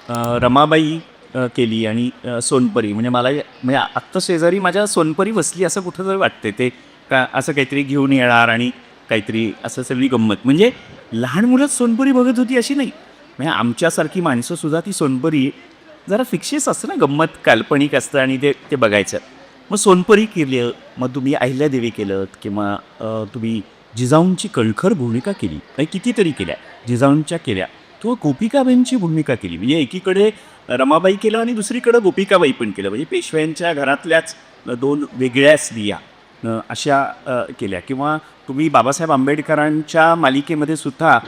रमाबाई केली आणि सोनपरी म्हणजे मला म्हणजे आत्ता शेजारी माझ्या सोनपरी बसली असं कुठंतरी वाटते ते का असं काहीतरी घेऊन येणार आणि काहीतरी असं सगळी गंमत म्हणजे लहान मुलंच सोनपरी बघत होती अशी नाही म्हणजे आमच्यासारखी माणसंसुद्धा ती सोनपरी जरा फिक्शियस असतं ना गंमत काल्पनिक असतं आणि ते ते बघायचं मग सोनपरी केलं मग तुम्ही अहिल्यादेवी केलं किंवा तुम्ही जिजाऊंची कणखर भूमिका केली म्हणजे कितीतरी केल्या जिजाऊंच्या केल्या किंवा गोपिकाबाईंची भूमिका केली म्हणजे एकीकडे रमाबाई केलं आणि दुसरीकडे गोपिकाबाई पण केलं म्हणजे पेशव्यांच्या घरातल्याच दोन वेगळ्या स्त्रिया अशा केल्या किंवा तुम्ही बाबासाहेब आंबेडकरांच्या मालिकेमध्ये सुद्धा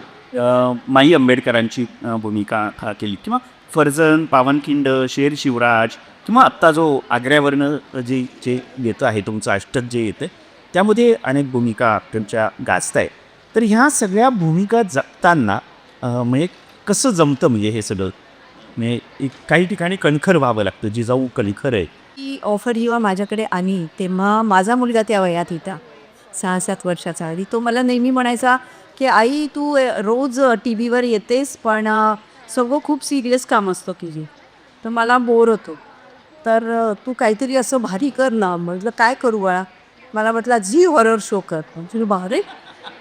माई आंबेडकरांची भूमिका केली किंवा फर्जन पावनखिंड शेर शिवराज किंवा आत्ता जो आग्र्यावरनं जे जे येतं आहे तुमचं अष्टक जे येतं त्यामध्ये अनेक भूमिका तुमच्या गाजत आहे तर ह्या सगळ्या भूमिका जगताना म्हणजे कसं जमतं म्हणजे हे सगळं म्हणजे काही ठिकाणी कणखर व्हावं लागतं जिजाऊ कणखर आहे. ही ऑफर जेव्हा माझ्याकडे आली तेव्हा माझा मुलगा त्या वयात होता 6-7 वर्षाचा आणि तो मला नेहमी म्हणायचा की आई तू रोज टी व्हीवर येतेस पण सगळं खूप सिरियस काम असतं तुझे तर मला बोर होतो तर तू काहीतरी असं भारी कर ना म्हटलं काय करू बाळा मला म्हटलं झी हॉरर शो कर म्हणजे बारे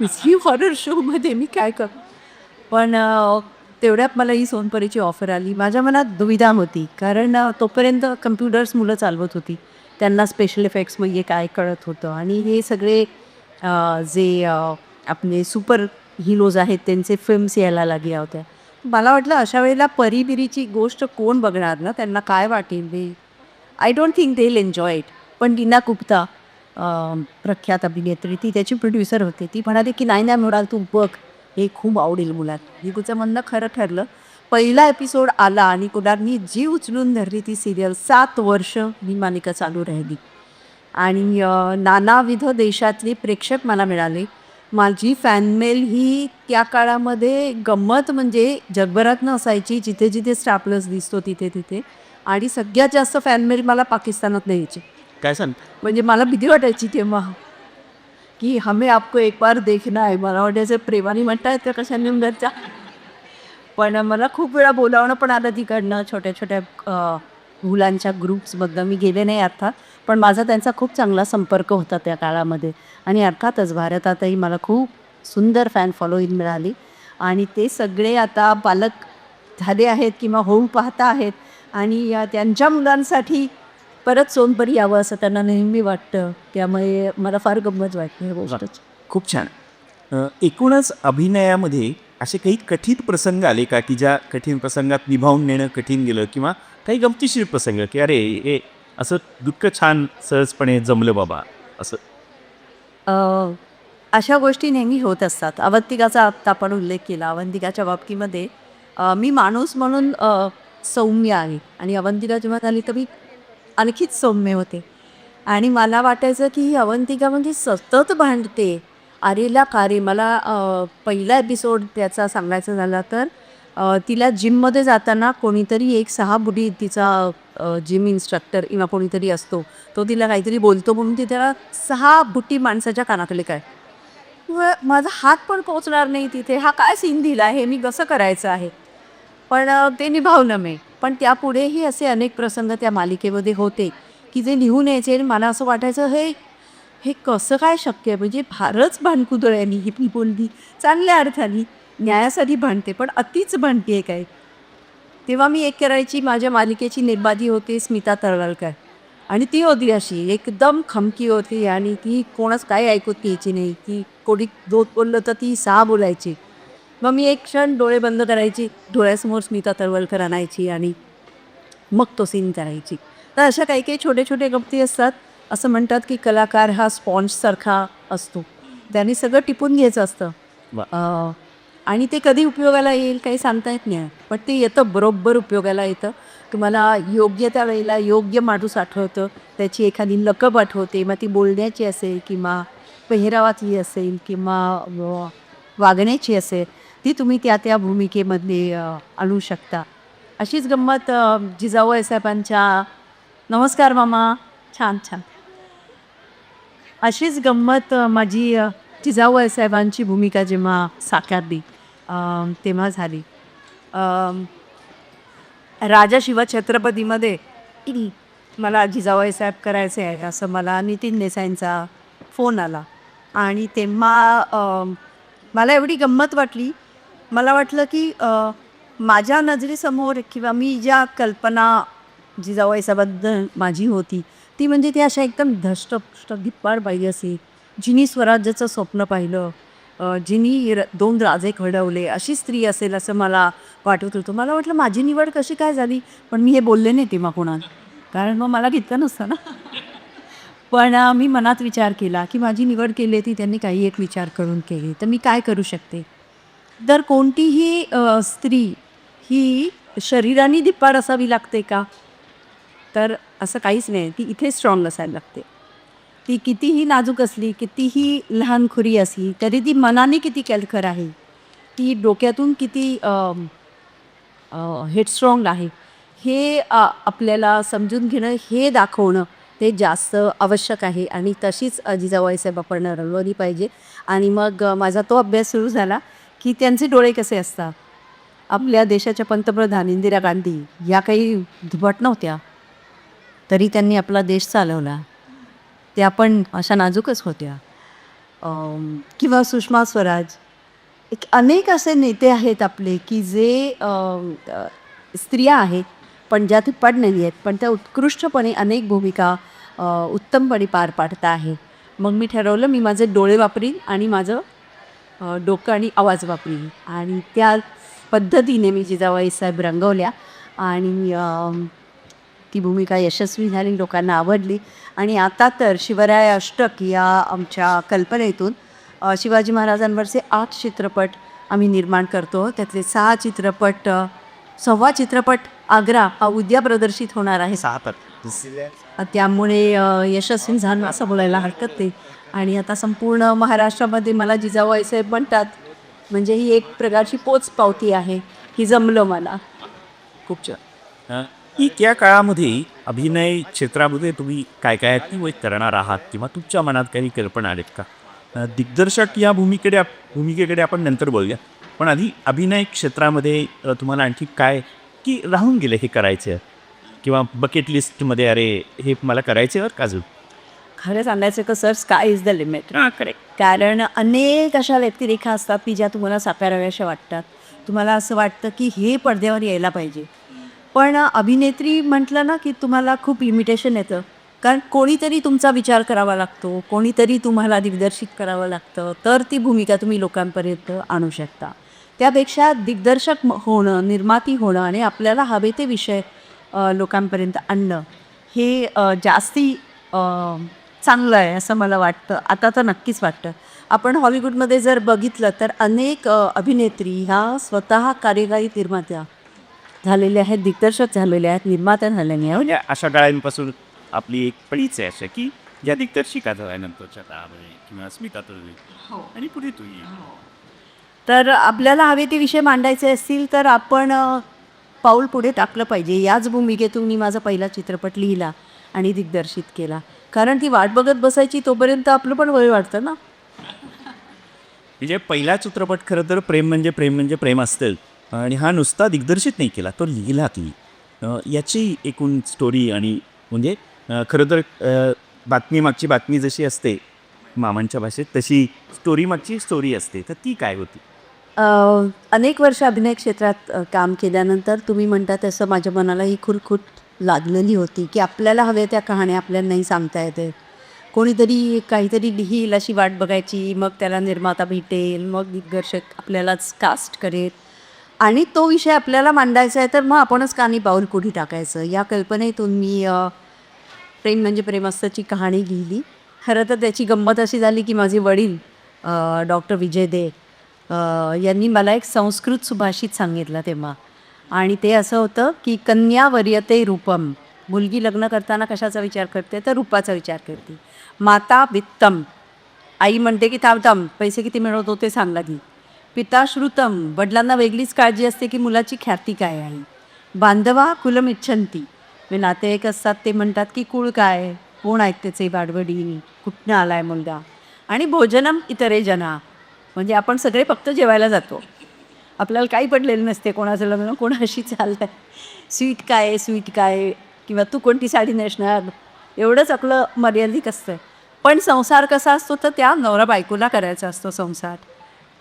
झी हॉरर शोमध्ये मी काय कर पण तेवढ्यात मला ही सोनपरीची ऑफर आली माझ्या मनात दुविधा होती कारण तोपर्यंत कम्प्युटर्स मुलं चालवत होती त्यांना स्पेशल इफेक्ट्स म्हणजे काय कळत होतं आणि हे सगळे जे आपले सुपर हिरोज आहेत त्यांचे फिल्म्स यायला लागल्या होत्या मला वाटलं अशा वेळेला परीबिरीची गोष्ट कोण बघणार ना त्यांना काय वाटेल ते I don't think they will enjoy it पण टीना गुप्ता प्रख्यात अभिनेत्री ती त्याची प्रोड्युसर होते ती म्हणाली की नाही नाही म्हणाल तू बघ हे खूप आवडेल मुलांना ही तुझं म्हणणं खरं ठरलं पहिला एपिसोड आला आणि कुणाला जी उचलून धरली ती सिरियल 7 वर्ष ही मालिका चालू राहिली आणि नानाविध देशातले प्रेक्षक मला मिळाले माझी फॅनमेल ही त्या काळामध्ये गंमत म्हणजे जगभरातनं असायची जिथे जिथे स्टार प्लस दिसतो तिथे तिथे आणि सगळ्यात जास्त फॅनमेल मला पाकिस्तानात यायची काय सांग म्हणजे मला भीती वाटायची तेव्हा की हमें आपको एक बार देखना आहे मला वाटायचं प्रेमाने म्हणतायत त्या कशा निमगरच्या पण मला खूप वेळा बोलावणं पण आलं तिकडनं छोट्या छोट्या मुलांच्या ग्रुप्समधनं मी गेले नाही अर्थात पण माझा त्यांचा खूप चांगला संपर्क होता त्या काळामध्ये आणि अर्थातच भारतातही मला खूप सुंदर फॅन फॉलोईंग मिळाली आणि ते सगळे आता पालक झाले आहेत किंवा होऊ पाहता आहेत आणि त्यांच्या मुलांसाठी परत सोनपरी यावं असं त्यांना नेहमी वाटतं त्यामुळे मला फार गंमत वाटते ह्या गोष्टच खूप छान. एकूणच अभिनयामध्ये असे काही कठीण प्रसंग आले का की ज्या कठीण प्रसंगात निभावून नेणं कठीण गेलं किंवा काही गमतीशीर प्रसंग की अरे हे असं दुःख छान सहजपणे जमलं बाबा असं. अशा गोष्टी नेहमी होत असतात अवंतिकाचा आत्ता आपण उल्लेख केला अवंतिकाच्या बाबतीमध्ये मी माणूस म्हणून सौम्य आहे आणि अवंतिका जेव्हा झाली तर मी आणखीच सौम्य होते आणि मला वाटायचं की ही अवंतिका म्हणजे सतत भांडते आरेला कारे मला पहिला एपिसोड त्याचा सांगायचं झाला तर तिला जिममध्ये जाताना कोणीतरी एक 6 बुडी तिचा जिम इन्स्ट्रक्टर किंवा कोणीतरी असतो तो तिला काहीतरी बोलतो म्हणून ती त्याला 6 बुटी माणसाच्या कानाखाली काय माझा हात पण पोचणार नाही तिथे हा काय सीन दिला आहे मी कसं करायचं आहे पण ते निभावलं मी पण त्यापुढेही असे अनेक प्रसंग त्या मालिकेमध्ये होते की जे लिहून यायचे आणि मला असं वाटायचं हे हे कसं काय शक्य आहे म्हणजे फारच भांडकुदळ्यांनी ही मी बोलली चांगल्या अर्थाने न्यायासाठी भांडते पण अतिच भांडते आहे काय तेव्हा मी एक करायची माझ्या मालिकेची निर्माती होती स्मिता तळवलकर आणि ती होती अशी एकदम खमकी होती आणि ती कोणाच काय ऐकत घ्यायची नाही की कोणी दोत बोललं तर ती 6 बोलायची मग मी एक क्षण डोळे बंद करायची डोळ्यासमोर स्मिता तळवलकर आणायची आणि मग तो सीन करायची तर अशा काही काही छोटे छोटे गमती असतात असं म्हणतात की कलाकार हा स्पॉन्जसारखा असतो त्याने सगळं टिपून घ्यायचं असतं वा. आणि ते कधी उपयोगाला येईल काही सांगता येत नाही पण ते येतं बरोबर उपयोगाला येतं तुम्हाला योग्य त्या वेळेला योग्य माणूस आठवतं त्याची एखादी लकब आठवते मग ती बोलण्याची असेल किंवा पेहरावातली असेल किंवा वागण्याची असेल ती तुम्ही त्या त्या भूमिकेमध्ये आणू शकता अशीच गंमत जिजाऊ साहेबांच्या नमस्कार मामा छान छान अशीच गंमत माझी जिजाऊ साहेबांची भूमिका जेव्हा साकारली तेव्हा झाली राजा शिवछत्रपतीमध्ये मला जिजाबाई साहेब करायचे आहे असं मला नितीन देसाईंचा फोन आला. आणि तेव्हा मला एवढी गंमत वाटली. मला वाटलं की माझ्या नजरेसमोर किंवा मी ज्या कल्पना जिजाबाई साहेबांबद्दल माझी होती ती म्हणजे ती अशा एकदम धष्टपुष्ट धिप्पाड बाई असेल, जिनी स्वराज्याचं स्वप्न पाहिलं, जिनी 2 राजे घडवले अशी स्त्री असेल असं मला वाटत होतं. मला वाटलं माझी निवड कशी काय झाली, पण मी हे बोलले नाही तेव्हा कोणाला, कारण मग मला घेतलं नसतं ना. पण मी मनात विचार केला की माझी निवड केली ती त्यांनी काही एक विचार करून केली, तर मी काय करू शकते. तर कोणतीही स्त्री ही शरीराने धिप्पाड असावी लागते का, तर असं काहीच नाही. ती इथे स्ट्रॉंग असायला लागते. ती कितीही नाजूक असली, कितीही लहानखुरी असली, तरी ती मनाने किती कणखर आहे, ती डोक्यातून किती हेडस्ट्रॉंग आहे, हे आपल्याला समजून घेणं, हे दाखवणं ते जास्त आवश्यक आहे. आणि तशीच जिजाबाई साहेब आपण रंगवली पाहिजे. आणि मग माझा तो अभ्यास सुरू झाला की त्यांचे डोळे कसे असतात. आपल्या देशाच्या पंतप्रधान इंदिरा गांधी या काही धुपट नव्हत्या, तरी त्यांनी आपला देश चालवला. त्या पण अशा नाजूकच होत्या. किंवा सुषमा स्वराज, एक अनेक असे नेते आहेत आपले की जे स्त्रिया आहेत पण ज्या धिप्पाड नाही आहेत, पण त्या उत्कृष्टपणे अनेक भूमिका उत्तमपणे पार पाडता आहे. मग मी ठरवलं मी माझे डोळे वापरीन आणि माझं डोकं आणि आवाज वापरीन, आणि त्या पद्धतीने मी जिजाबाई साहेब रंगवल्या. आणि ती भूमिका यशस्वी झाली, लोकांना आवडली. आणि आता तर शिवराय अष्टक या आमच्या कल्पनेतून शिवाजी महाराजांवरचे 8 चित्रपट आम्ही निर्माण करतो. त्यातले 6 चित्रपट, 6वा चित्रपट आग्रा हा उद्या प्रदर्शित होणार आहे. 6 तर त्यामुळे यशस्वी झालं असं बोलायला हरकत नाही. आणि आता संपूर्ण महाराष्ट्रामध्ये मला जिजाबाई साहेब म्हणतात, म्हणजे ही एक प्रकारची पोच पावती आहे की जमलं मला. खूप छान. की त्या काळामध्ये अभिनय क्षेत्रामध्ये तुम्ही काय काय करणार आहात किंवा तुमच्या मनात काही कल्पना आहेत का? दिग्दर्शक या भूमिकेकडे आपण नंतर बोलूया. पण आधी अभिनय क्षेत्रामध्ये तुम्हाला आणखी काय की राहून गेलं हे करायचं किंवा बकेट लिस्टमध्ये अरे हे मला करायचं बरं का अजून? खरं सांगायचं का sir, sky is the limit. Correct. कारण अनेक अशा व्यक्तिरेखा असतात की ज्या तुम्हाला साकाराव्याशा वाटतात. तुम्हाला असं वाटतं की हे पडद्यावर यायला पाहिजे. पण अभिनेत्री म्हटलं ना की तुम्हाला खूप लिमिटेशन येतं, कारण कोणीतरी तुमचा विचार करावा लागतो, कोणीतरी तुम्हाला दिग्दर्शित करावं लागतं, तर ती भूमिका तुम्ही लोकांपर्यंत आणू शकता. त्यापेक्षा दिग्दर्शक होणं, निर्माती होणं आणि आपल्याला हवे ते विषय लोकांपर्यंत आणणं हे जास्ती चांगलं आहे असं मला वाटतं. आता तर नक्कीच वाटतं. आपण हॉलिवूडमध्ये जर बघितलं तर अनेक अभिनेत्री ह्या स्वतः कार्यकारी निर्मात्या झालेल्या आहेत, दिग्दर्शक झालेल्या आहेत, निर्मात्या झालेल्या आहेत. म्हणजे अशा काळांपासून आपली एक पळीच आहे अशा की ज्या दिग्दर्शिका झाल्यानंतरच्या काळामध्ये किंवा स्मिता तळवे आणि पुढे तू ये. तर आपल्याला हवे ते विषय मांडायचे असतील तर आपण पाऊल पुढे टाकलं पाहिजे. याच भूमिकेतून मी माझा पहिला चित्रपट लिहिला आणि दिग्दर्शित केला, कारण ती वाट बघत बसायची तोपर्यंत आपलं पण वय वाटतं ना. म्हणजे पहिला चित्रपट खरं तर प्रेम म्हणजे प्रेम असतं, आणि हा नुसता दिग्दर्शित नाही केला, तो लिहिला की याची एकूण स्टोरी. आणि म्हणजे खरं तर बातमी बातमी जशी असते मामांच्या भाषेत, तशी स्टोरी मागची स्टोरी असते. तर ती काय होती? अनेक वर्ष अभिनय क्षेत्रात काम केल्यानंतर तुम्ही म्हणता तसं माझ्या मनाला ही खुरखुट लागलेली होती की आपल्याला हव्या त्या कहाण्या आपल्याला नाही सांगता येते. कोणीतरी काहीतरी लिहील अशी वाट बघायची, मग त्याला निर्माता भेटेल, मग दिग्दर्शक आपल्यालाच कास्ट करेल आणि तो विषय आपल्याला मांडायचा आहे, तर मग आपणच कानी पाऊल पुढे टाकायचं. या कल्पनेतून मी प्रेम म्हणजे प्रेमस्थाची कहाणी लिहिली. खरं तर त्याची गंमत अशी झाली की माझे वडील डॉक्टर विजय दे यांनी मला एक संस्कृत सुभाषित सांगितलं तेव्हा, आणि ते असं होतं की कन्या वरीयते रूपम, मुलगी लग्न करताना कशाचा विचार करते तर रूपाचा विचार करते. माता वित्तम, आई म्हणते की थांब पैसे किती मिळवतो ते सांग लागी. पिता श्रुतम, वडिलांना वेगळीच काळजी असते की मुलाची ख्याती काय आहे. बांधवा कुलम इच्छंती, म्हणजे नातेवाईक असतात ते म्हणतात की कुळ काय, कोण आहेत त्याचे वाडवडील, कुठनं आलाय मुलगा. आणि भोजनम इतरे जना, म्हणजे आपण सगळे फक्त जेवायला जातो. आपल्याला काही पडलेलं नसते, कोणाचं लग्न कोणाशी चाललं आहे, स्वीट काय किंवा तू कोणती साडी नेसणार, एवढंच आपलं मर्यादित असतं. पण संसार कसा असतो तर त्या नवरा बायकोला करायचा असतो संसार.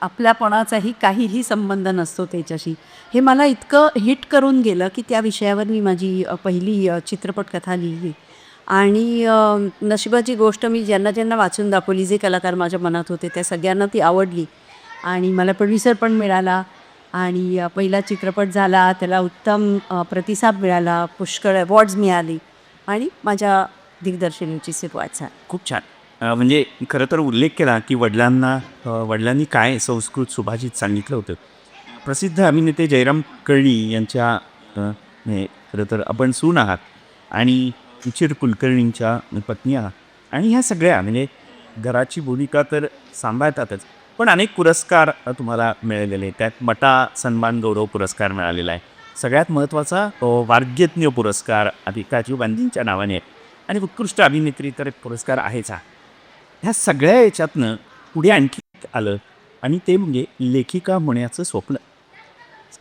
आपल्यापणाचाही काहीही संबंध नसतो त्याच्याशी. हे मला इतकं हिट करून गेलं की त्या विषयावर मी माझी पहिली चित्रपट कथा लिहिली. आणि नशिबाची गोष्ट मी ज्यांना ज्यांना वाचून दाखवली, जे कलाकार माझ्या मनात होते त्या सगळ्यांना ती आवडली आणि मला प्रोड्युसर पण मिळाला आणि पहिला चित्रपट झाला, त्याला उत्तम प्रतिसाद मिळाला, पुष्कळ अवॉर्ड्स मिळाली आणि माझ्या दिग्दर्शनाची सुरुवात झाली. खूप छान. म्हणजे खरं तर उल्लेख केला की वडिलांनी काय संस्कृत सुभाषित सांगितलं होतं. प्रसिद्ध अभिनेते जयराम कळणी यांच्या म्हणजे खरं तर आपण सून आहात आणि चिर कुलकर्णींच्या पत्नी आहात आणि ह्या सगळ्या म्हणजे घराची भूमिका तर सांभाळतातच, पण अनेक पुरस्कार तुम्हाला मिळालेले आहेत. त्यात मटा सन्मान गौरव पुरस्कार मिळालेला आहे. सगळ्यात महत्त्वाचा वार्गज्ञ पुरस्कार राजीव गांधींच्या नावाने आहे आणि उत्कृष्ट अभिनेत्री तर एक पुरस्कार आहेच हा. ह्या सगळ्या याच्यातनं पुढे आणखी आलं आणि ते म्हणजे लेखिका होण्याचं स्वप्न.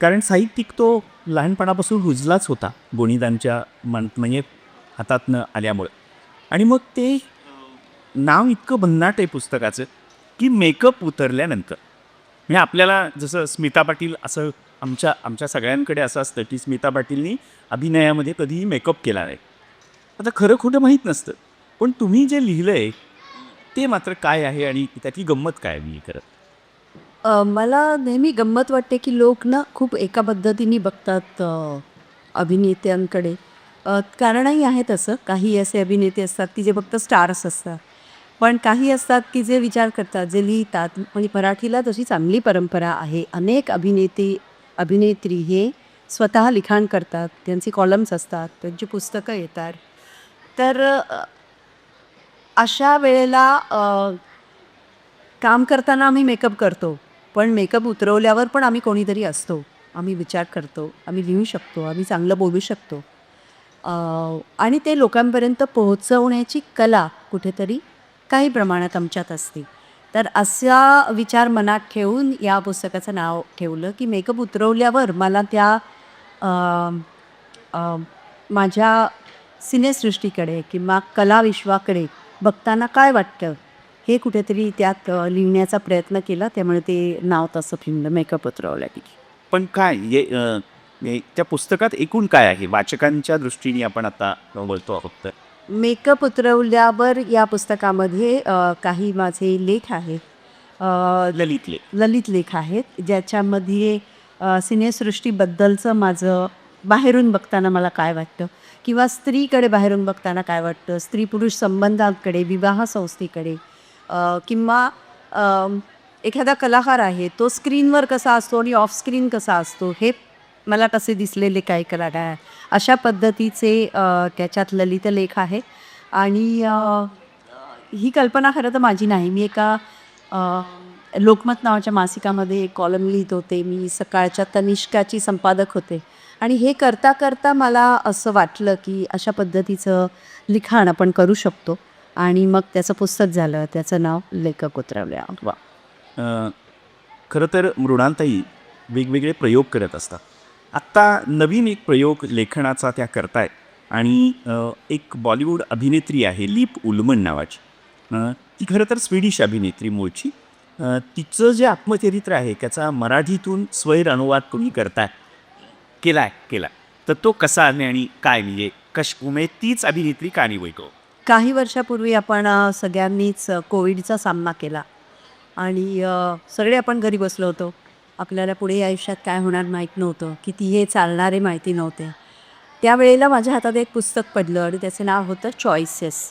कारण साहित्यिक तो लहानपणापासून रुजलाच होता गोनीदांच्या म्हणजे हातातनं आल्यामुळं. आणि मग ते नाव इतकं भन्नाट आहे पुस्तकाचं की मेकअप उतरल्यानंतर म्हणजे आपल्याला जसं स्मिता पाटील असं आमच्या सगळ्यांकडे असं असतं की स्मिता पाटीलनी अभिनयामध्ये कधीही मेकअप केला नाही. आता खरं खोटं माहीत नसतं, पण तुम्ही जे लिहिलं आहे ते मात्र काय आहे आणि त्याची गंमत काय मी करत. मला नेहमी गंमत वाटते की लोक ना खूप एका पद्धतीने बघतात अभिनेत्यांकडे. कारणही आहे तसं. काही असे अभिनेते असतात की जे फक्त स्टार्स असतात, पण काही असतात की जे विचार करतात, जे लिहितात. आणि मराठीला तशी चांगली परंपरा आहे. अनेक अभिनेत्री हे स्वतः लिखाण करतात, त्यांची कॉलम्स असतात, त्यांची पुस्तकं येतात. तर अशा वेळेला काम करताना आम्ही मेकअप करतो, पण मेकअप उतरवल्यावर पण आम्ही कोणीतरी असतो. आम्ही विचार करतो, आम्ही लिहू शकतो, आम्ही चांगलं बोलू शकतो. आणि ते लोकांपर्यंत पोहोचवण्याची कला कुठेतरी काही प्रमाणात आमच्यात असते. तर असा विचार मनात ठेवून या पुस्तकाचं नाव ठेवलं की मेकअप उतरवल्यावर मला त्या अ, अ, माझ्या सिनेसृष्टीकडे किंवा कलाविश्वाकडे बघताना काय वाटतं, हे कुठेतरी त्यात लिहिण्याचा प्रयत्न केला. त्यामुळे ते नाव तसं ठेवलं, मेकअप उतरवल्या की. पण काय त्या पुस्तकात एकूण काय आहे वाचकांच्या दृष्टीने आपण आता बोलतो आहोत तर. मेकअप उतरवल्यावर या पुस्तकामध्ये काही माझे लेख आहेत. ललितले ललित लेख आहेत, ज्याच्यामध्ये सिनेसृष्टीबद्दलचं माझं बाहेरून बघताना मला काय वाटतं किंवा स्त्रीकडे बाहेरून बघताना काय वाटतं, स्त्री पुरुष संबंधांकडे, विवाह संस्थेकडे, किंवा एखादा कलाकार आहे तो स्क्रीनवर कसा असतो आणि ऑफ स्क्रीन कसा असतो, हे मला कसे दिसलेले काही कलाकार, अशा पद्धतीचे त्याच्यात ललित लेख आहे. आणि ही कल्पना खरं तर माझी नाही. मी एका लोकमत नावाच्या मासिकामध्ये एक कॉलम लिहित होते. मी सकाळच्या तनिष्काची संपादक होते आणि हे करता करता मला असं वाटलं की अशा पद्धतीचं लिखाण आपण करू शकतो आणि मग त्याचं पुस्तक झालं. त्याचं नाव लेखक उतरवल्या. वा. खरं तर मृणालताई वेगवेगळे प्रयोग करत असतात. आत्ता नवीन एक प्रयोग लेखनाचा त्या करतायत आणि एक बॉलिवूड अभिनेत्री आहे लीप उलमन नावाची. ती खरं तर स्वीडिश अभिनेत्री मूळची. तिचं जे आत्मचरित्र आहे त्याचा मराठीतून स्वैर अनुवाद तुम्ही केला तर तो कसा आणि काय म्हणजे म्हणजे तीच अभिनेत्री का निवडतो. काही वर्षापूर्वी आपण सगळ्यांनीच कोविडचा सामना केला आणि सगळे आपण घरी बसलो होतो. आपल्याला पुढे आयुष्यात काय होणार माहीत नव्हतं, किती हे चालणारे माहिती नव्हते. त्यावेळेला माझ्या हातात एक पुस्तक पडलं आणि त्याचं नाव होतं चॉईसेस.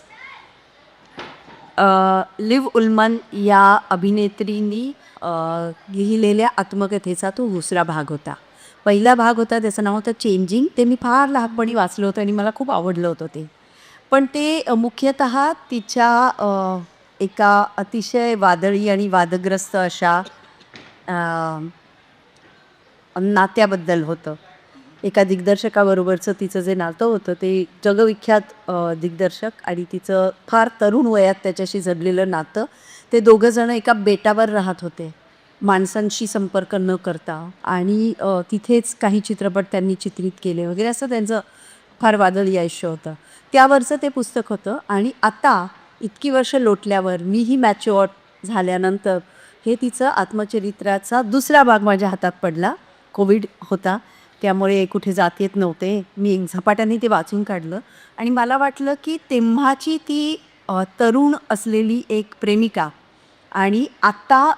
लिव उलमन या अभिनेत्रींनी लिहिलेल्या आत्मकथेचा तो दुसरा भाग होता. पहिला भाग होता त्याचं नाव होतं चेंजिंग. ते मी फार लहानपणी वाचलं होतं आणि मला खूप आवडलं होतं ते. पण ते मुख्यतः तिच्या एका अतिशय वादळी आणि वादग्रस्त अशा नात्याबद्दल होतं. एका दिग्दर्शकाबरोबरचं तिचं जे नातं होतं ते जगविख्यात दिग्दर्शक आणि तिचं फार तरुण वयात त्याच्याशी जडलेलं नातं. ते दोघंजणं एका बेटावर राहत होते माणसांशी संपर्क न करता आणि तिथेच काही चित्रपट त्यांनी चित्रित केले वगैरे असं त्यांचं फार वादळी आयुष्य होतं. त्यावरचं ते पुस्तक होतं. आणि आता इतकी वर्ष लोटल्यावर मीही मॅच्युअर्ड झाल्यानंतर हे तिचं आत्मचरित्राचा दुसरा भाग माझ्या हातात पडला. कोविड होता त्यामुळे कुठे जात येत नव्हते. मी एक झपाट्याने ते वाचून काढलं आणि मला वाटलं की तेव्हाची ती तरुण असलेली एक प्रेमिका आणि आत्ता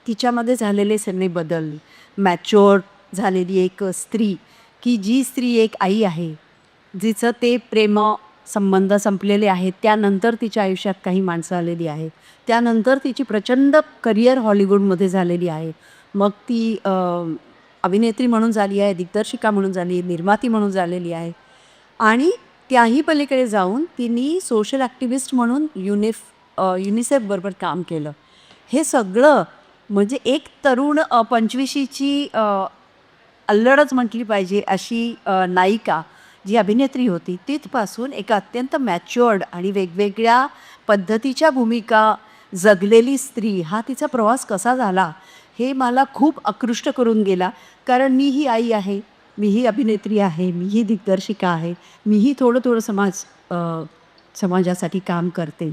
तिच्यामध्ये झालेले सगळे बदल, मॅच्युअर झालेली एक स्त्री, की जी स्त्री एक आई आहे, जिचं ते प्रेम संबंध संपलेले आहेत. त्यानंतर तिच्या आयुष्यात काही माणसं आलेली आहेत. त्यानंतर तिची प्रचंड करिअर हॉलिवूडमध्ये झालेली आहे. मग ती अभिनेत्री म्हणून झाली आहे, दिग्दर्शिका म्हणून झाली, निर्माती म्हणून झालेली आहे. आणि त्याही पलीकडे जाऊन तिने सोशल ॲक्टिव्हिस्ट म्हणून युनिसेफबरोबर काम केलं. हे सगळं म्हणजे एक तरुण 25शीची अल्लडच म्हटली पाहिजे अशी नायिका जी अभिनेत्री होती तिथपासून एक अत्यंत मॅच्युअर्ड आणि वेगवेगळ्या पद्धतीच्या भूमिका जगलेली स्त्री हा तिचा प्रवास कसा झाला हे मला खूप आकृष्ट करून गेला. कारण मीही आई आहे, मीही अभिनेत्री आहे, मीही दिग्दर्शिका आहे, मीही थोडं थोडं समाजासाठी काम करते.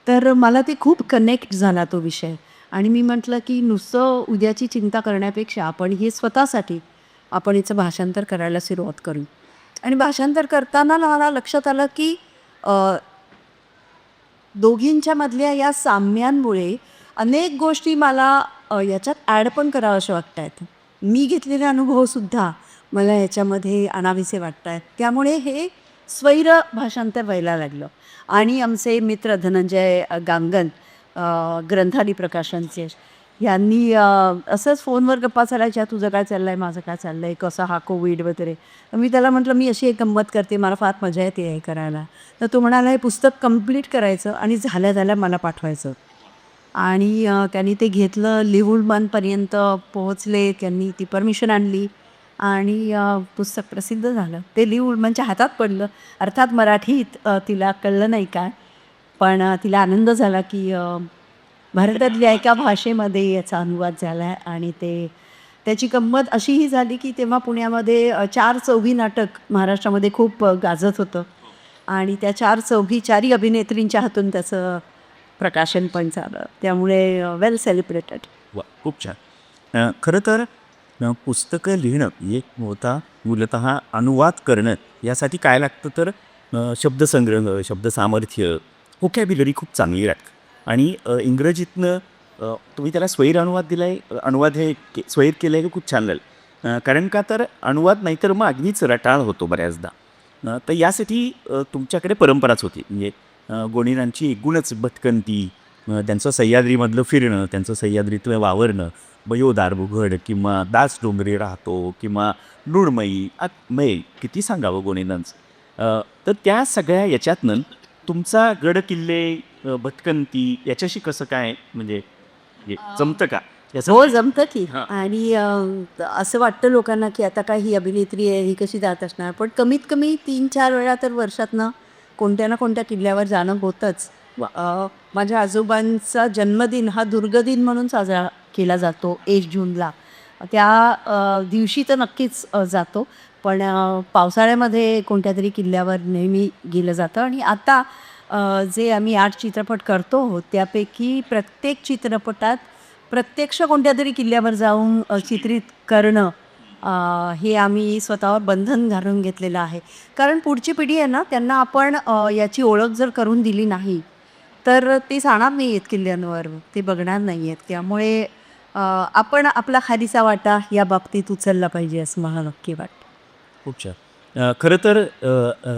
तर मला ते खूप कनेक्ट झाला तो विषय. आणि मी म्हटलं की नुसतं उद्याची चिंता करण्यापेक्षा आपण हे स्वतःसाठी आपण याचं भाषांतर करायला सुरुवात करू. आणि भाषांतर करताना मला लक्षात आलं की दोघींच्या मधल्या या साम्यांमुळे अनेक गोष्टी मला याच्यात ॲड पण कराव्याशा वाटत आहेत. मी घेतलेले अनुभवसुद्धा मला याच्यामध्ये आणावेसे वाटत आहेत. त्यामुळे हे स्वैर भाषांतर व्हायला लागलं. आणि आमचे मित्र धनंजय गांगण ग्रंथाली प्रकाशनचे यांनी असंच फोनवर गप्पा चालायच्या, तुझं काय चाललं आहे, माझं काय चाललं आहे, कसा हा कोविड वगैरे. तर मी त्याला म्हटलं मी अशी एक गंमत करते, मला फार मजा येते हे करायला. तर तो म्हणाला हे पुस्तक कंप्लीट करायचं आणि झाल्या झाल्या मला पाठवायचं. आणि त्यांनी ते घेतलं, लिहूलमनपर्यंत पोहोचले, त्यांनी ती परमिशन आणली आणि पुस्तक प्रसिद्ध झालं. ते लिहूलमनच्या हातात पडलं. अर्थात मराठीत तिला कळलं नाही काय, पण तिला आनंद झाला की भारतातल्या एका भाषेमध्ये याचा अनुवाद झाला आहे. आणि त्याची गंमत अशीही झाली की तेव्हा पुण्यामध्ये 4 चौघी नाटक महाराष्ट्रामध्ये खूप गाजत होतं आणि त्या 4 चौघी 4ही अभिनेत्रींच्या हातून त्याचं प्रकाशन पण झालं. त्यामुळे वेल सेलिब्रेटेड. वा, खूप छान. खरं तर पुस्तकं लिहिणं एक मूलतः अनुवाद करणं यासाठी काय लागतं तर शब्दसंग्रह, शब्दसामर्थ्य, व्होकॅब्युलरी खूप चांगली लागतं. आणि इंग्रजीतनं तुम्ही त्याला स्वैर अनुवाद दिला आहे, अनुवाद हे स्वैर केलं आहे खूप छान झालं. कारण का तर अनुवाद नाही तर मग अगदीच रटाळ होतो बऱ्याचदा. तर यासाठी तुमच्याकडे परंपराच होती. म्हणजे गोणीरांची एकूणच भटकंती, त्यांचं सह्याद्रीमधलं फिरणं, त्यांचं सह्याद्रीत वावरणं, बयोदार बुघड किंवा दास डोंगरी राहतो किंवा मृण्मयी किती सांगावं गोणीरांचं. तर त्या सगळ्या याच्यातनं तुमचा गड किल्ले, भटकंती याच्याशी कसं काय म्हणजे जमतं का याचं? हो, जमतं की. हां. आणि असं वाटतं लोकांना की आता काय ही अभिनेत्री आहे, ही कशी जात असणार. पण कमीत कमी 3-4 वेळा तर वर्षातनं कोणत्या ना कोणत्या किल्ल्यावर जाणं होतंच. माझ्या आजोबांचा जन्मदिन हा दुर्गदिन म्हणून साजरा केला जातो 1 जूनला. त्या दिवशी तर नक्कीच जातो. पण पावसाळ्यामध्ये कोणत्या तरी किल्ल्यावर नेहमी गेलं जातं. आणि आता जे आम्ही 8 चित्रपट करतो त्यापैकी प्रत्येक चित्रपटात प्रत्यक्ष कोणत्या तरी किल्ल्यावर जाऊन चित्रित करणं हे आम्ही स्वतःवर बंधन घालून घेतलेलं आहे. कारण पुढची पिढी आहे ना, त्यांना आपण याची ओळख जर करून दिली नाही तर ते जाणार नाही आहेत किल्ल्यांवर, ते बघणार नाही आहेत. त्यामुळे आपण आपला खारीचा वाटा या बाबतीत उचलला पाहिजे असं मला नक्की वाटतं. खूप छान. खरं तर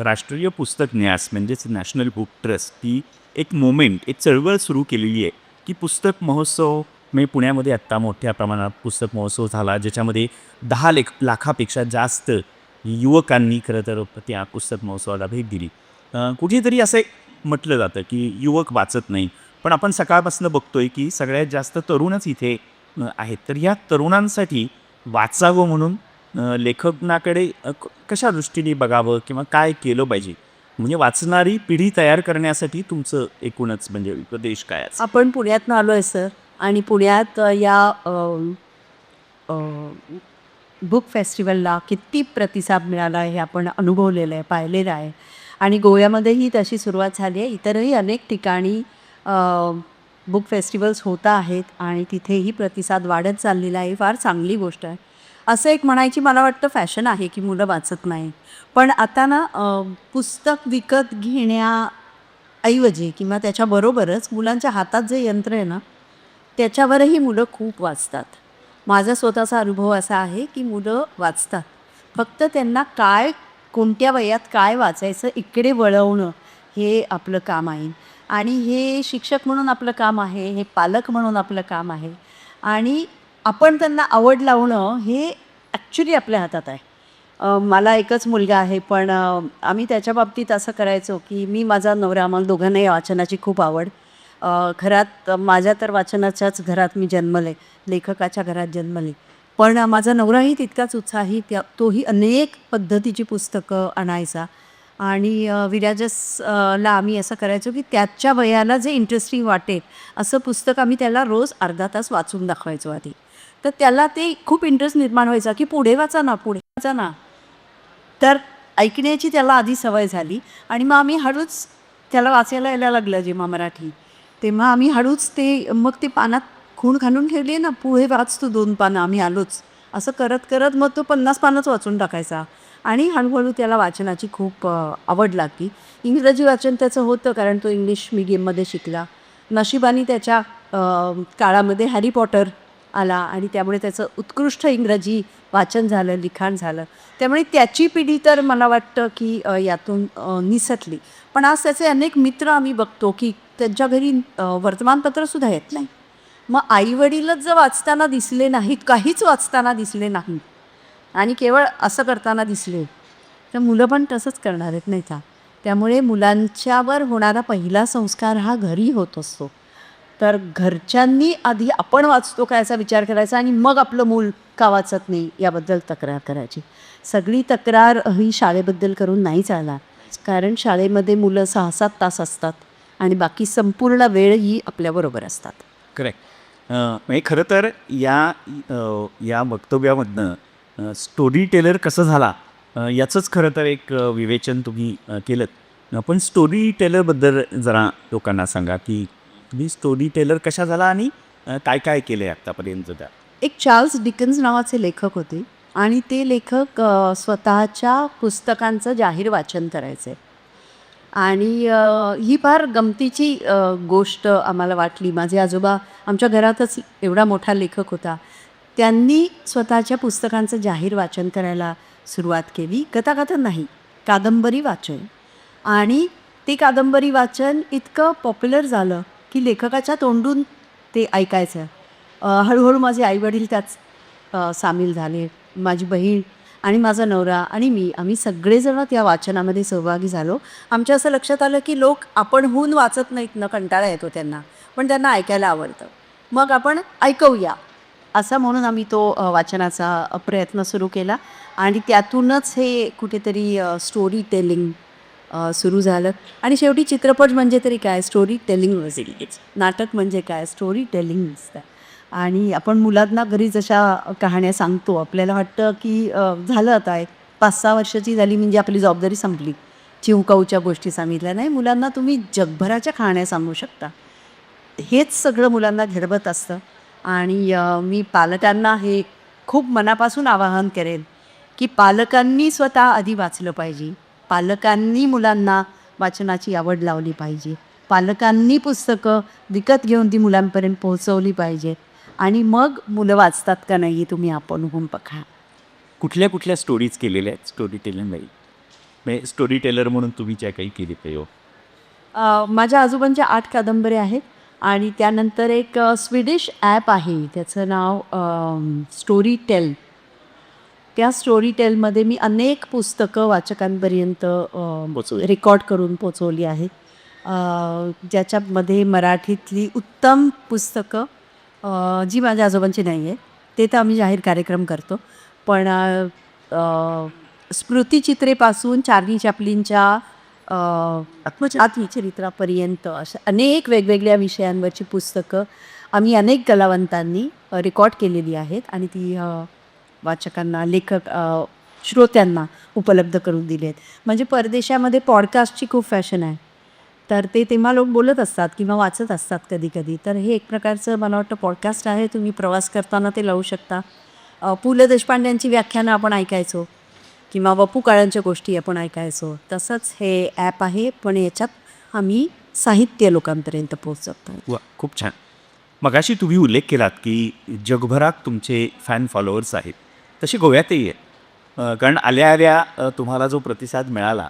राष्ट्रीय पुस्तक न्यास म्हणजेच नॅशनल बुक ट्रस्ट ही एक मोमेंट, एक चळवळ सुरू केलेली आहे की पुस्तक महोत्सव म्हणजे पुण्यामध्ये आत्ता मोठ्या प्रमाणात पुस्तक महोत्सव झाला, ज्याच्यामध्ये 10 लाखापेक्षा जास्त युवकांनी खरं तर त्या पुस्तक महोत्सवाला भेट दिली. कुठेतरी असं म्हटलं जातं की युवक वाचत नाही, पण आपण सकाळपासून बघतोय की सगळ्यात जास्त तरुणच इथे आहेत. तर ह्या तरुणांसाठी वाचावं म्हणून लेखनाकडे कशा दृष्टीने बघावं किंवा काय केलं पाहिजे, म्हणजे वाचणारी पिढी तयार करण्यासाठी तुमचं एकूणच म्हणजे उपदेश काय आहे? आपण पुण्यातनं आलो आहे सर आणि पुण्यात या बुक फेस्टिवलला किती प्रतिसाद मिळाला हे आपण अनुभवलेलं आहे, पाहिलेलं आहे. आणि गोव्यामध्येही तशी सुरुवात झाली आहे. इतरही अनेक ठिकाणी बुक फेस्टिवल्स होत आहेत आणि तिथेही प्रतिसाद वाढत चाललेला आहे. ही फार चांगली गोष्ट आहे. असं एक म्हणायची मला वाटतं फॅशन आहे की मुलं वाचत नाही. पण आता ना पुस्तक विकत घेण्याऐवजी किंवा त्याच्याबरोबरच मुलांच्या हातात जे यंत्र आहे ना, त्याच्यावरही मुलं खूप वाचतात. माझा स्वतःचा अनुभव असा आहे की मुलं वाचतात. फक्त त्यांना कोणत्या वयात काय वाचायचं इकडे वळवणं हे आपलं काम आहे. आणि हे शिक्षक म्हणून आपलं काम आहे, हे पालक म्हणून आपलं काम आहे. आणि आपण त्यांना आवड लावणं हे ॲक्च्युली आपल्या हातात आहे. मला एकच मुलगा आहे, पण आम्ही त्याच्या बाबतीत असं करायचो की मी, माझा नवरा, आम्हाला दोघांनाही वाचनाची खूप आवड. घरात माझ्या तर वाचनाच्याच घरात मी जन्मले, लेखकाच्या घरात जन्मले. पण माझा नवराही तितकाच उत्साही, तोही अनेक पद्धतीची पुस्तकं आणायचा. आणि ला आम्ही असं करायचो की त्याच्या वयाला जे इंटरेस्टिंग वाटेल असं पुस्तक आम्ही त्याला रोज अर्धा तास वाचून दाखवायचो आधी. तर त्याला ते खूप इंटरेस्ट निर्माण व्हायचा की पुढे वाचा ना, पुढे वाचा ना. तर ऐकण्याची त्याला आधी सवय झाली आणि मग आम्ही हळूच त्याला वाचायला यायला लागलं जेव्हा मराठी, तेव्हा आम्ही हळूच मग ते पानात खूण घालून ठेवली आहे ना, पुढे वाच तू 2 पानं, आम्ही आलोच. असं करत करत मग तो 50 पानंच वाचून टाकायचा. आणि हळूहळू त्याला वाचनाची खूप आवड लागली. इंग्रजी वाचन त्याचं होतं कारण तो इंग्लिश मीडियममध्ये शिकला. नशिबाने त्याच्या काळामध्ये हॅरी पॉटर आला आणि त्यामुळे त्याचं उत्कृष्ट इंग्रजी वाचन झालं, लिखाण झालं. त्यामुळे त्याची पिढी तर मला वाटतं की यातून निसटली. पण आज त्याचे अनेक मित्र आम्ही बघतो की त्यांच्या घरी वर्तमानपत्रसुद्धा येत नाही. मग आईवडीलच जर वाचताना दिसले नाहीत, काहीच वाचताना दिसले नाहीत आणि केवळ असं करताना दिसले, तर मुलं पण तसंच करणार आहेत नाही का? त्यामुळे मुलांच्यावर होणारा पहिला संस्कार हा घरी होत असतो. तर घरच्यांनी आधी आपण वाचतो का याचा विचार करायचा आणि मग आपलं मूल का वाचत नाही याबद्दल तक्रार करायची. सगळी तक्रार ही शाळेबद्दल करून नाही चालणार. कारण शाळेमध्ये मुलं 6-7 तास असतात आणि बाकी संपूर्ण वेळ ही आपल्याबरोबर असतात. करेक्ट. म्हणजे खरं तर या वक्तव्यामधनं स्टोरी टेलर कसं झाला याचंच खरं तर एक विवेचन तुम्ही केलंत. पण स्टोरी टेलरबद्दल जरा लोकांना सांगा की तुम्ही स्टोरी टेलर कशा झाला आणि काय काय केलं आहे आत्तापर्यंत त्या. एक चार्ल्स डिकन्स नावाचे लेखक होते आणि ते लेखक स्वतःच्या पुस्तकांचं जाहीर वाचन करायचे. आणि ही फार गमतीची गोष्ट आम्हाला वाटली. माझे आजोबा आमच्या घरातच एवढा मोठा लेखक होता. त्यांनी स्वतःच्या पुस्तकांचं जाहीर वाचन करायला सुरुवात केली. कथाकथन नाही, कादंबरी वाचन. आणि ते कादंबरी वाचन इतकं पॉप्युलर झालं की लेखकाच्या तोंडून ते ऐकायचं. हळूहळू माझे आईवडील त्यात सामील झाले. माझी बहीण आणि माझा नवरा आणि मी, आम्ही सगळेजण त्या वाचनामध्ये सहभागी झालो. आमच्या असं लक्षात आलं की लोक आपणहून वाचत नाहीत ना, कंटाळा येतो त्यांना, पण त्यांना ऐकायला आवडतं. मग आपण ऐकूया असं म्हणून आम्ही तो वाचनाचा प्रयत्न सुरू केला आणि त्यातूनच हे कुठेतरी स्टोरी टेलिंग सुरू झालं. आणि शेवटी चित्रपट म्हणजे तरी काय, स्टोरी टेलिंग वॉज इट. नाटक म्हणजे काय, स्टोरी टेलिंग असतं. आणि आपण मुलांना घरी जशा कहाण्या सांगतो, आपल्याला वाटतं की झालं आता एक 5-6 वर्षाची झाली म्हणजे आपली जबाबदारी संपली, चिवकाऊच्या गोष्टी सांगितल्या. नाही, मुलांना तुम्ही जगभराच्या कहाण्या सांगू शकता. हेच सगळं मुलांना घडवत असतं. आणि मी पालकांना हे खूप मनापासून आवाहन करेन की पालकांनी स्वतः आधी वाचलं पाहिजे. पालकांनी मुलांना वाचनाची आवड लावली पाहिजे. पालकांनी पुस्तकं विकत घेऊन ती मुलांपर्यंत पोहोचवली पाहिजेत. आणि मग मुलं वाचतात का नाही तुम्ही आपण होऊन बघा. कुठल्या कुठल्या स्टोरीज केलेल्या आहेत स्टोरी टेलर नाही, म्हणजे स्टोरी टेलर म्हणून तुम्ही ज्या काही केली ते हो. माझ्या आजोबांच्या 8 कादंबऱ्या आहेत. आणि त्यानंतर एक स्वीडिश ॲप आहे, त्याचं नाव स्टोरी टेल. त्या स्टोरी टेलमध्ये मी अनेक पुस्तकं वाचकांपर्यंत पोचवली. रेकॉर्ड करून पोचवली आहेत. ज्याच्यामध्ये मराठीतली उत्तम पुस्तकं जी माझ्या आजोबांची नाही आहे, ते तर आम्ही जाहीर कार्यक्रम करतो. पण स्मृतिचित्रेपासून चार्ली चॅप्लिनच्या आत्मचरित्रापर्यंत अशा अनेक वेगवेगळ्या विषयांवरची पुस्तकं आम्ही अनेक कलावंतांनी रेकॉर्ड केलेली आहेत आणि ती वाचकांना श्रोत्यांना उपलब्ध करून दिली आहेत. म्हणजे परदेशामध्ये पॉडकास्टची खूप फॅशन आहे, तर ते तेव्हा लोक बोलत असतात किंवा वाचत असतात कधी कधी. तर हे एक प्रकारचं मला वाटतं पॉडकास्ट आहे. तुम्ही प्रवास करताना ते लावू शकता. पु ल देशपांड्यांची व्याख्यानं आपण ऐकायचो किंवा वपू काळ्यांच्या गोष्टी आपण ऐकायचो. तसंच हे ॲप आहे, पण याच्यात आम्ही साहित्य लोकांपर्यंत पोहोचवतो. वा, खूप छान. मगाशी तुम्ही उल्लेख केलात की जगभरात तुमचे फॅन फॉलोअर्स आहेत, तसे गोव्यातही आहे. कारण आल्या आल्या तुम्हाला जो प्रतिसाद मिळाला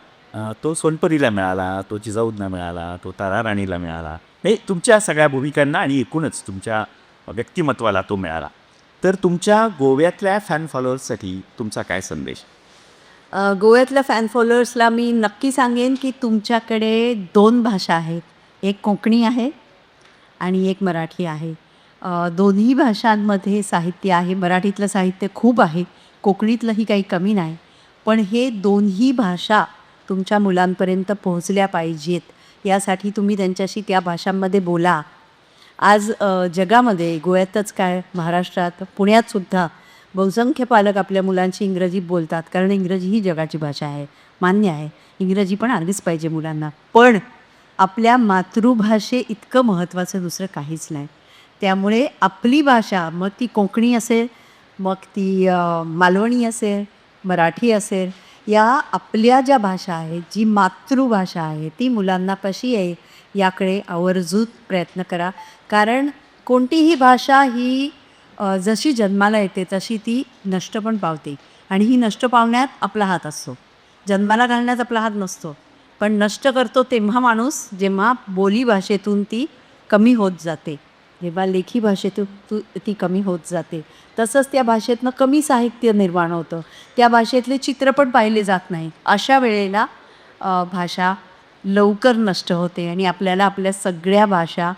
तो सोनपरीला मिळाला, तो जिजाऊंना मिळाला, तो ताराराणीला मिळाला. हे तुमच्या सगळ्या भूमिकांना आणि एकूणच तुमच्या व्यक्तिमत्वाला तो मिळाला. तर तुमच्या गोव्यातल्या फॅन फॉलोअर्ससाठी तुमचा काय संदेश? गोव्यातल्या फॅन फॉलोअर्सला मी नक्की सांगेन की तुमच्याकडे 2 भाषा आहेत. एक कोकणी आहे आणि एक मराठी आहे. दोन्ही भाषांमध्ये साहित्य आहे. मराठीतलं साहित्य खूप आहे, कोकणीतलंही काही कमी नाही. पण हे दोन्ही भाषा तुमच्या मुलांपर्यंत पोहोचल्या पाहिजेत, यासाठी तुम्ही त्यांच्याशी त्या भाषांमध्ये बोला. आज जगामध्ये, गोव्यातच काय, महाराष्ट्रात, पुण्यातसुद्धा बहुसंख्य पालक आपल्या मुलांशी इंग्रजीत बोलतात, कारण इंग्रजी ही जगाची भाषा आहे. मान्य आहे, इंग्रजी पण आलीच पाहिजे मुलांना. पण आपल्या मातृभाषे इतकं महत्त्वाचं दुसरं काहीच नाही. त्यामुळे आपली भाषा, मग ती कोकणी असेल, मग ती मालवणी असेल, मराठी असेल, या आपल्या ज्या भाषा आहेत, जी मातृभाषा आहे, ती मुलांना कशी आहे याकडे आवर्जून प्रयत्न करा. कारण कोणतीही भाषा ही जशी जन्माला येते तशी ती नष्ट पण पावते, आणि ही नष्ट पावण्यात आपला हात असतो. जन्माला घालण्यात आपला हात नसतो, पण नष्ट करतो तेव्हा माणूस जेव्हा बोलीभाषेतून ती कमी होत जाते, जेव्हा लेखी भाषेतून ती कमी होत जाते. तसंच त्या भाषेतनं कमी साहित्य निर्माण होतं, त्या भाषेतले चित्रपट पाहिले जात नाही. अशा वेळेला भाषा लवकर नष्ट होते आणि आपल्याला आपल्या सगळ्या भाषा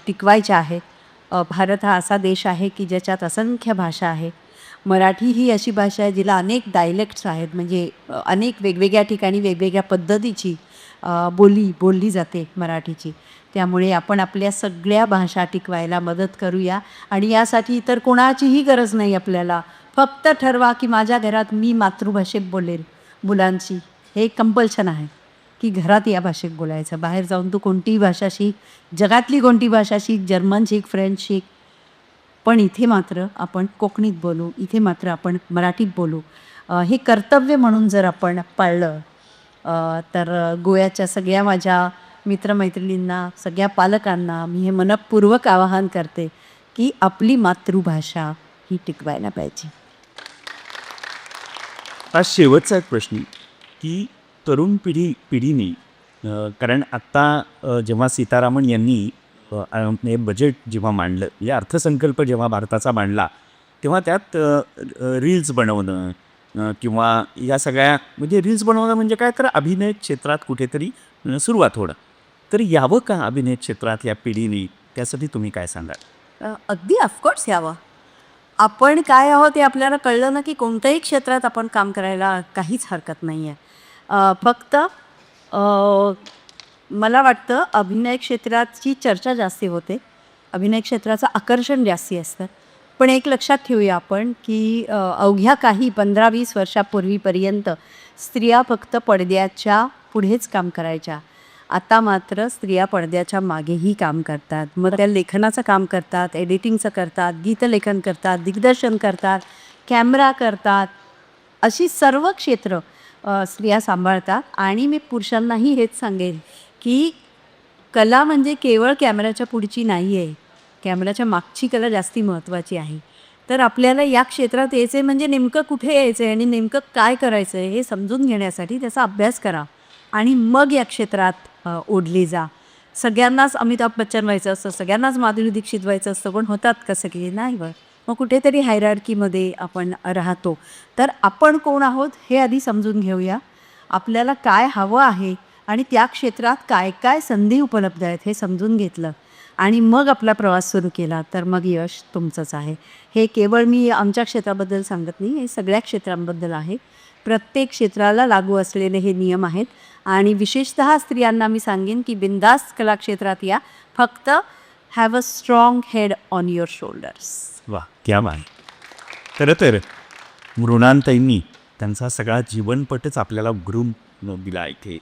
टिकवायच्या आहेत. भारत हा असा देश आहे की ज्याच्यात असंख्य भाषा आहेत. मराठी ही अशी भाषा आहे जिला अनेक डायलेक्ट्स आहेत, म्हणजे अनेक वेगवेगळ्या ठिकाणी वेगवेगळ्या पद्धतीची बोली बोलली जाते मराठीची. त्यामुळे आपण आपल्या सगळ्या भाषा टिकवायला मदत करूया, आणि यासाठी इतर कोणाचीही गरज नाही आपल्याला. फक्त ठरवा की माझ्या घरात मी मातृभाषेत बोलेल मुलांशी. हे कंपल्शन आहे की घरात या भाषेत बोलायचं. बाहेर जाऊन तू कोणतीही भाषा शिक, जगातली कोणती भाषा शिक, जर्मन शिक, फ्रेंच शिक, पण इथे मात्र आपण कोकणीत बोलू, इथे मात्र आपण मराठीत बोलू. हे कर्तव्य म्हणून जर आपण पाळलं तर गोव्याच्या सगळ्या माझ्या मित्रमैत्रिणींना, सगळ्या पालकांना मी हे मनःपूर्वक आवाहन करते की आपली मातृभाषा ही टिकवायला पाहिजे. आज शेवटचा एक प्रश्न की तरुण पिढीने कारण आत्ता जेव्हा सीतारामन यांनी हे बजेट जेव्हा मांडलं, या अर्थसंकल्प जेव्हा भारताचा मांडला, तेव्हा त्यात रील्स बनवणं किंवा या सगळ्या, म्हणजे रील्स बनवणं म्हणजे काय, तर अभिनय क्षेत्रात कुठेतरी सुरुवात होणं. तर यावं का अभिनय क्षेत्रात या पिढीने? त्यासाठी तुम्ही काय सांगाल? अगदी ऑफकोर्स यावं. आपण काय आहोत हे आपल्याला कळलं ना की कोणत्याही क्षेत्रात आपण काम करायला काहीच हरकत नाही आहे. फक्त मला वाटतं अभिनय क्षेत्राची चर्चा जास्ती होते, अभिनय क्षेत्राचं आकर्षण जास्ती असतं. पण एक लक्षात ठेवूया आपण की अवघ्या काही 15-20 वर्षापूर्वीपर्यंत स्त्रिया फक्त पडद्याच्या पुढेच काम करायच्या. आता मात्र स्त्रिया पडद्याच्या मागेही काम करतात. मग त्या लेखनाचं काम करतात, एडिटिंगचं करतात, गीतलेखन करतात, दिग्दर्शन करतात, कॅमेरा करतात, अशी सर्व क्षेत्र स्त्रिया सांभाळतात. आणि मी पुरुषांनाही हेच सांगेन की कला म्हणजे केवळ कॅमेऱ्याच्या पुढची नाही आहे, कॅमेऱ्याच्या मागची कला जास्ती महत्त्वाची आहे. तर आपल्याला या क्षेत्रात यायचं आहे म्हणजे नेमकं कुठे यायचं आहे आणि नेमकं काय करायचं आहे हे समजून घेण्यासाठी त्याचा अभ्यास करा आणि मग या क्षेत्रात ओढली जा. सगळ्यांनाच अमिताभ बच्चन व्हायचं असतं, सगळ्यांनाच माधुरी दीक्षित व्हायचं असतं, पण होतात का सगळे? नाही व्हत. मग कुठेतरी हायरार्कीमध्ये आपण राहतो. तर आपण कोण आहोत हे आधी समजून घेऊया, आपल्याला काय हवं आहे आणि त्या क्षेत्रात काय काय संधी उपलब्ध आहेत हे समजून घेतलं आणि मग आपला प्रवास सुरू केला तर मग यश तुमचंच आहे. हे केवळ मी आमच्या क्षेत्राबद्दल सांगत नाही, हे सगळ्या क्षेत्रांबद्दल आहे. प्रत्येक क्षेत्राला लागू असलेले हे नियम आहेत. आणि विशेषतः स्त्रियांना मी सांगेन की बिनधास्त कलाक्षेत्रात या. फक्त have a strong head on your shoulders. वा, क्या बात. खरं तर मृणालताईंनी त्यांचा सगळा जीवनपटच आपल्याला उघडून दिला इथे.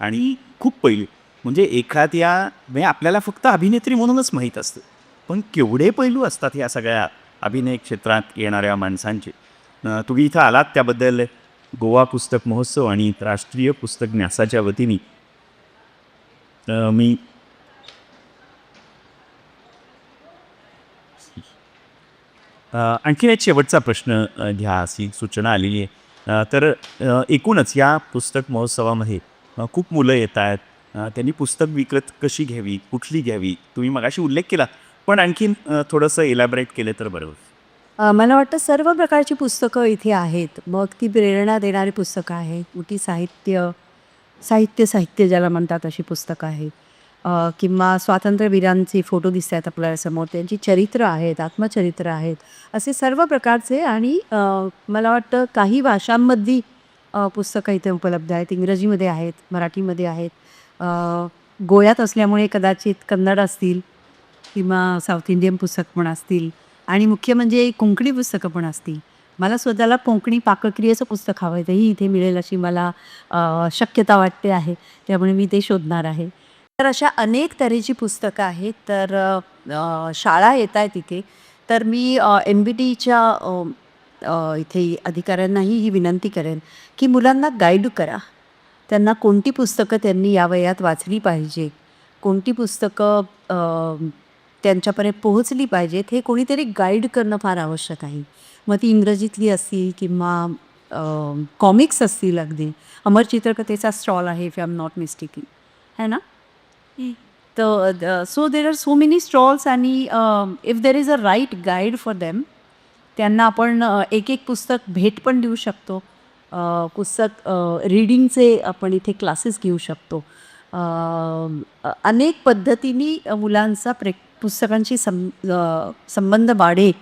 आणि खूप पैलू म्हणजे एखाद्या म्हणजे आपल्याला फक्त अभिनेत्री म्हणूनच माहीत असतं, पण केवढे पैलू असतात या सगळ्या अभिनय क्षेत्रात येणाऱ्या माणसांचे. तुम्ही इथं आलात त्याबद्दल गोवा पुस्तक महोत्सव आणि राष्ट्रीय पुस्तक न्यासाच्या वतीने मी आणखीन एक शेवटचा प्रश्न घ्या अशी सूचना आलेली आहे. तर एकूणच या पुस्तक महोत्सवामध्ये खूप मुलं येत आहेत. त्यांनी पुस्तक विकत कशी घ्यावी, कुठली घ्यावी, तुम्ही मगाशी उल्लेख केला, पण आणखीन थोडंसं इलॅबरेट केलं तर बरं होईल. मला वाटतं सर्व प्रकारची पुस्तकं इथे आहेत. मग ती प्रेरणा देणारी पुस्तकं आहेत, मोठी साहित्य ज्याला म्हणतात अशी पुस्तकं आहेत. किंवा स्वातंत्र्यवीरांचे फोटो दिसत आहेत आपल्याला समोर, त्यांची चरित्र आहेत, आत्मचरित्र आहेत, असे सर्व प्रकारचे. आणि मला वाटतं काही भाषांमधली पुस्तकं इथे उपलब्ध आहेत. इंग्रजीमध्ये आहेत, मराठीमध्ये आहेत. गोव्यात असल्यामुळे कदाचित कन्नड असतील किंवा साऊथ इंडियन पुस्तक पण असतील. आणि मुख्य म्हणजे कोंकणी पुस्तकं पण असतील. मला स्वतःला कोंकणी पाकक्रियेचं पुस्तक हवं आहे, तेही इथे मिळेल अशी मला शक्यता वाटते आहे. त्यामुळे मी ते शोधणार आहे. तर अशा अनेक तऱ्हेची पुस्तकं आहेत. तर शाळा येत आहेत इथे. तर मी MBTच्या इथे अधिकाऱ्यांनाही ही विनंती करेन की मुलांना गाईड करा. त्यांना कोणती पुस्तकं त्यांनी या वयात वाचली पाहिजे, कोणती पुस्तकं त्यांच्यापर्यंत पोहोचली पाहिजेत, हे कोणीतरी गाईड करणं फार आवश्यक आहे. मग ती इंग्रजीतली असतील किंवा कॉमिक्स असतील. अगदी अमर चित्रकथेचा स्टॉल आहे if I am not mistaking, है ना. तर so there are so many stalls. आणि if there is a right guide for them, त्यांना आपण एक एक पुस्तक भेट पण देऊ शकतो. पुस्तक रीडिंगचे आपण इथे क्लासेस घेऊ शकतो. अनेक पद्धतीने मुलांचा पुस्तकांशी संबंध वाढेल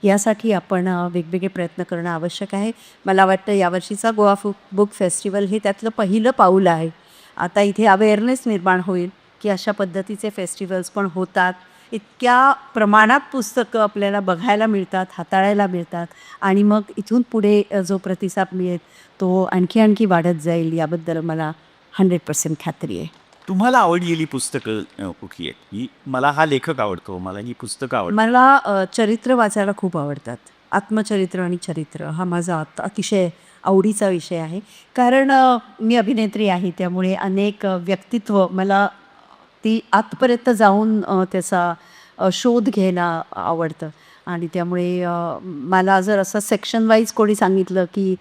यासाठी आपण वेगवेगळे प्रयत्न करणं आवश्यक आहे. मला वाटतं यावर्षीचा गोवा बुक फेस्टिवल हे त्यातलं पहिलं पाऊल आहे. आता इथे अवेअरनेस निर्माण होईल की अशा पद्धतीचे फेस्टिवल्स पण होतात. इतक्या प्रमाणात पुस्तकं आपल्याला बघायला मिळतात, हाताळायला मिळतात. आणि मग इथून पुढे जो प्रतिसाद मिळेल तो आणखी वाढत जाईल याबद्दल मला 100% खात्री आहे. तुम्हाला आवडलेली पुस्तकं कुठली आहेत? ही मला हा लेखक आवडतो, मला ही पुस्तकं आवडतात. मला चरित्र वाचायला खूप आवडतात. आत्मचरित्र आणि चरित्र हा माझा अतिशय आवडीचा विषय आहे. कारण मी अभिनेत्री आहे, त्यामुळे अनेक व्यक्तित्व मला ती आतपर्यंत जाऊन त्याचा शोध घ्यायला आवडतं. आणि त्यामुळे मला जर असं सेक्शन वाईज कोणी सांगितलं की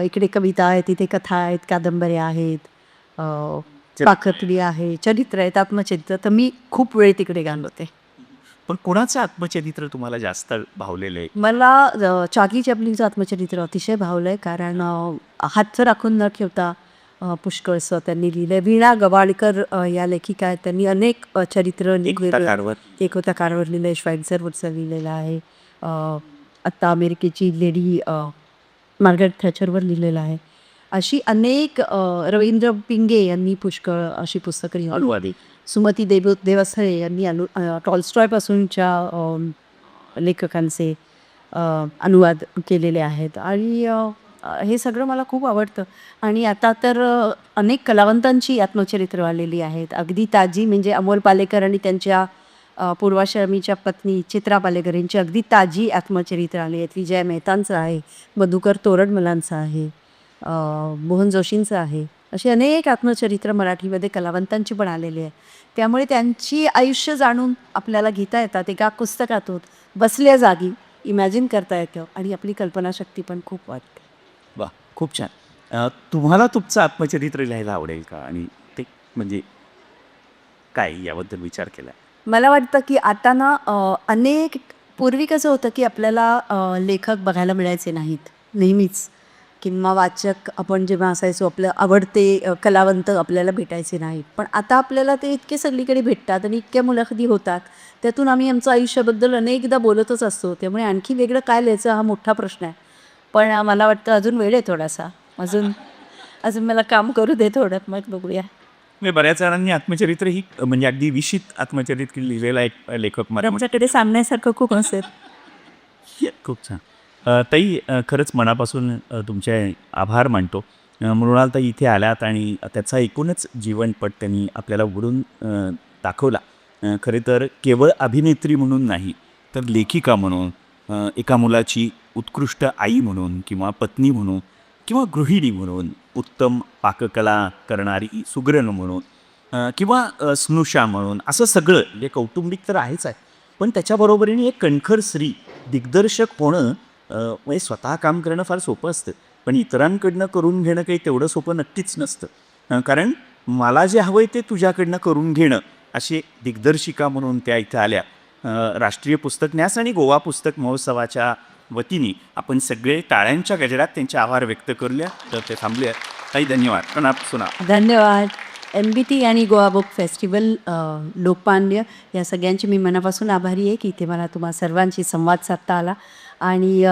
इकडे कविता आहेत, तिथे कथा आहेत, कादंबऱ्या आहेत, पाककली आहे, चरित्र आहेत, आत्मचरित्र, तर मी खूप वेळ तिकडे घालवते. पण कोणाचं आत्मचरित्र तुम्हाला जास्त भावलेलं आहे? मला चार्ली चॅप्लिनचं आत्मचरित्र अतिशय भावलं आहे. कारण हातचं राखून न ठेवता पुष्कळसं त्यांनी लिहिलं. वीणा गवाळकर या लेखिका आहेत, त्यांनी अनेक चरित्र लिहिलेलं. एकता कारवर लिहिलं आहे, श्वाइत्झरवरचं लिहिलेलं आहे. आत्ता अमेरिकेची लेडी मार्गारेट थॅचरवर लिहिलेलं आहे. अशी अनेक रवींद्र पिंगे यांनी पुष्कळ अशी पुस्तकं लिहिली. सुमती देवस्थळे यांनी टॉल्स्टॉयपासूनच्या लेखकांचे अनुवाद केलेले आहेत. आणि हे सगळं मला खूप आवडतं. आणि आता तर अनेक कलावंतांची आत्मचरित्र आलेली आहेत. अगदी ताजी म्हणजे अमोल पालेकर आणि त्यांच्या पूर्वाश्रमीच्या पत्नी चित्रा पालेकर यांची अगदी ताजी आत्मचरित्र आली आहेत. विजय मेहतांचं आहे, मधुकर तोरडमलांचं आहे, मोहन जोशींचं आहे. अशी अनेक आत्मचरित्र मराठीमध्ये कलावंतांची पण आलेली आहे. त्यामुळे त्यांची आयुष्य जाणून आपल्याला घेता येतात. एका पुस्तकातून बसल्या जागी इमॅजिन करता येतं आणि आपली कल्पनाशक्ती पण खूप वाढते. वा, खूप छान. तुम्हाला तुमचं आत्मचरित्र लिहायला आवडेल का? आणि ते म्हणजे काय याबद्दल विचार केला? मला वाटतं की आता ना अनेक पूर्वी कसं होतं की आपल्याला लेखक बघायला मिळायचे नाहीत नेहमीच, किंवा वाचक आपण जेव्हा असायचो आपलं आवडते कलावंत आपल्याला भेटायचे नाहीत. पण आता आपल्याला ते इतके सगळीकडे भेटतात आणि इतक्या मुलाखती होतात. त्यातून आम्ही आमच्या आयुष्याबद्दल अनेकदा बोलतच असतो. त्यामुळे आणखी वेगळं काय लिहायचं हा मोठा प्रश्न आहे. पण मला वाटतं अजून वेळ आहे थोडासा. अजून मला काम करू दे थोडं, मग बघूया. म्हणजे बऱ्याच जणांनी आत्मचरित्र ही म्हणजे अगदी विशित आत्मचरित्र लिहिलेला एक लेखक मला आमच्याकडे सांगण्यासारखं खूप असेल. खूप छान. ताई, खरंच मनापासून तुमचे आभार मानतो. मृणाल ताई इथे आल्यात आणि त्याचा एकूणच जीवनपट त्यांनी आपल्याला उघडून दाखवला. खरे तर केवळ अभिनेत्री म्हणून नाही, तर लेखिका म्हणून, एका मुलाची उत्कृष्ट आई म्हणून किंवा पत्नी म्हणून किंवा गृहिणी म्हणून, उत्तम पाककला करणारी सुगरण म्हणून, किंवा स्नुषा म्हणून, असं सगळं म्हणजे कौटुंबिक तर आहेच आहे. पण त्याच्याबरोबरीने एक कणखर स्त्री दिग्दर्शक होणं, म्हणजे स्वतः काम करणं फार सोपं असतं, पण इतरांकडनं करून घेणं काही तेवढं सोपं नक्कीच नसतं. कारण मला जे हवं आहे ते तुझ्याकडनं करून घेणं, अशी एक दिग्दर्शिका म्हणून त्या इथं आल्या. राष्ट्रीय पुस्तक न्यास आणि गोवा पुस्तक महोत्सवाच्या वतीने आपण सगळे टाळ्यांच्या गजरात त्यांचे आभार व्यक्त करूया. तर ते थांबले. ताई, धन्यवाद. प्रणाम सुना. धन्यवाद. MBT आणि गोवा बुक फेस्टिवल, लोकमान्य, या सगळ्यांची मी मनापासून आभारी आहे की इथे मला तुम्हा सर्वांशी संवाद साधता आला. आणि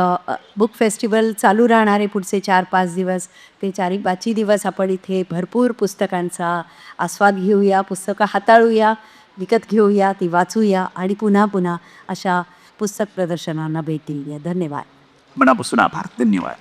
बुक फेस्टिवल चालू राहणार आहे पुढचे 4-5 दिवस. ते 4-5 दिवस आपण इथे भरपूर पुस्तकांचा आस्वाद घेऊया, पुस्तकं हाताळूया, विकत घेऊया, ती वाचूया आणि पुन्हा पुन्हा अशा पुस्तक प्रदर्शनांना भेट देऊया. धन्यवाद. मनापासून आभार. धन्यवाद.